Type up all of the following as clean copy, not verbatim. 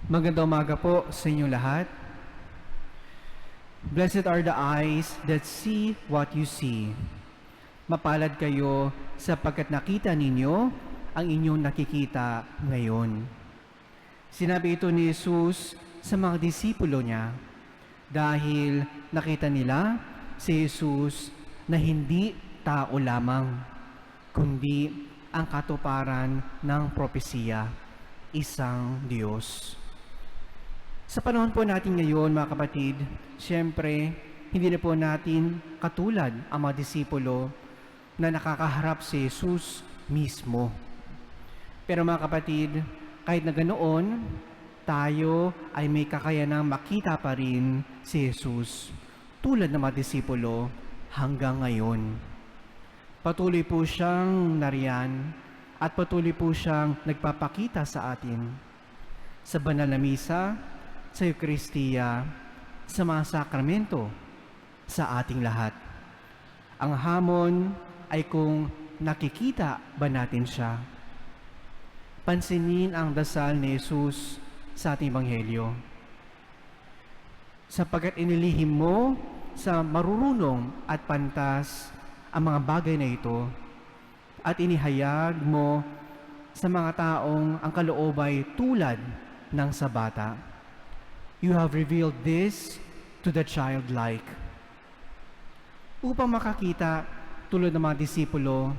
Magandang umaga po sa inyong lahat. Blessed are the eyes that see what you see. Mapalad kayo sapagkat nakita ninyo ang inyong nakikita ngayon. Sinabi ito ni Jesus sa mga disipulo niya dahil nakita nila si Jesus na hindi tao lamang, kundi ang katuparan ng propesiya, isang Diyos. Sa panahon po natin ngayon, mga kapatid, siyempre, hindi na po natin katulad ang mga disipulo na nakakaharap si Jesus mismo. Pero mga kapatid, kahit na ganoon, tayo ay may kakayanang makita pa rin si Jesus tulad ng mga disipulo hanggang ngayon. Patuloy po siyang nariyan at patuloy po siyang nagpapakita sa atin sa banal na misa, sa Eukaristiya, sa mga sakramento, sa ating lahat. Ang hamon ay kung nakikita ba natin siya. Pansinin ang dasal ni Jesus sa ating Ebanghelyo. Sapagkat inilihim mo sa marurunong at pantas ang mga bagay na ito at inihayag mo sa mga taong ang kaloob ay tulad ng sa bata. You have revealed this to the childlike. Upang makakita tulad ng mga disipulo,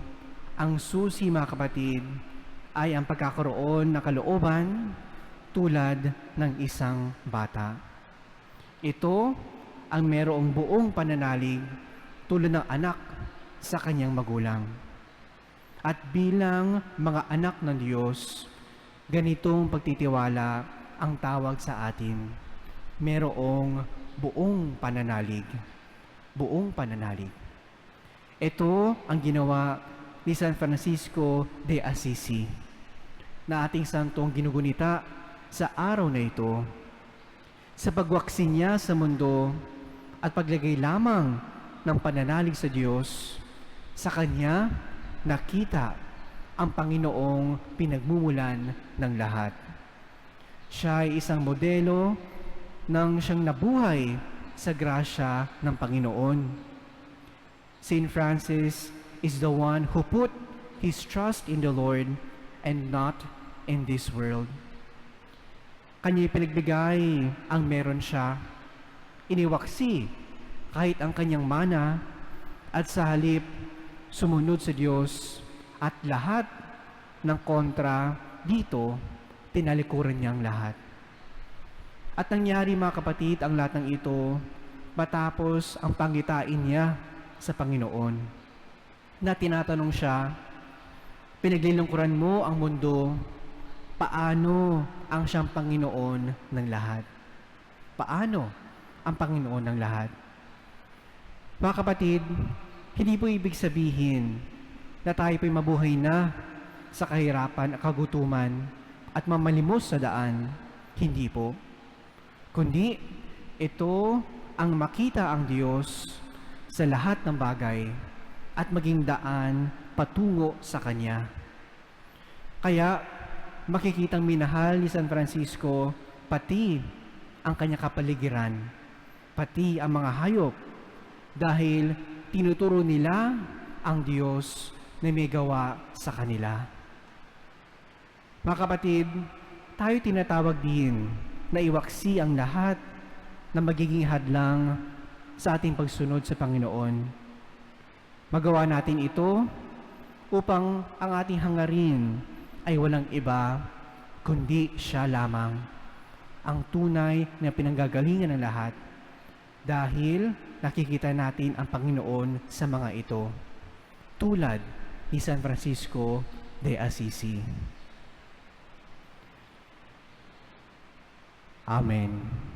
ang susi, mga kapatid, ay ang pagkakaroon ng kalooban tulad ng isang bata. Ito ang merong buong pananalig tulad ng anak sa kanyang magulang. At bilang mga anak ng Diyos, ganitong pagtitiwala ang tawag sa atin. Merong buong pananalig. Buong pananalig. Ito ang ginawa ni San Francisco de Assisi na ating santong ginugunita sa araw na ito. Sa pagwaksi niya sa mundo at paglagay lamang ng pananalig sa Diyos, sa Kanya nakita ang Panginoong pinagmumulan ng lahat. Siya ay isang modelo nang siyang nabuhay sa grasya ng Panginoon. Saint Francis is the one who put his trust in the Lord and not in this world. Kanya'y pinagbigay ang meron siya, iniwaksi kahit ang kanyang mana, at sa halip sumunod sa Diyos, at lahat ng kontra dito, tinalikuran niyang lahat. At nangyari, mga kapatid, ang lahat ng ito matapos ang panggitain niya sa Panginoon na tinatanong siya, pinaglilingkuran mo ang mundo, paano ang siyang Panginoon ng lahat? Paano ang Panginoon ng lahat? Mga kapatid, hindi po ibig sabihin na tayo po'y mabuhay na sa kahirapan at kagutuman at mamalimos sa daan. Hindi po. Kundi ito ang makita ang Diyos sa lahat ng bagay at maging daan patungo sa Kanya. Kaya makikitang minahal ni San Francisco pati ang kanyang kapaligiran, pati ang mga hayop, dahil tinuturo nila ang Diyos na may gawa sa kanila. Mga kapatid, tayo tinatawag din na iwaksi ang lahat na magiging hadlang sa ating pagsunod sa Panginoon. Magawa natin ito upang ang ating hangarin ay walang iba kundi siya lamang, ang tunay na pinanggagalingan ng lahat, dahil nakikita natin ang Panginoon sa mga ito, tulad ni San Francisco de Assisi. Amen.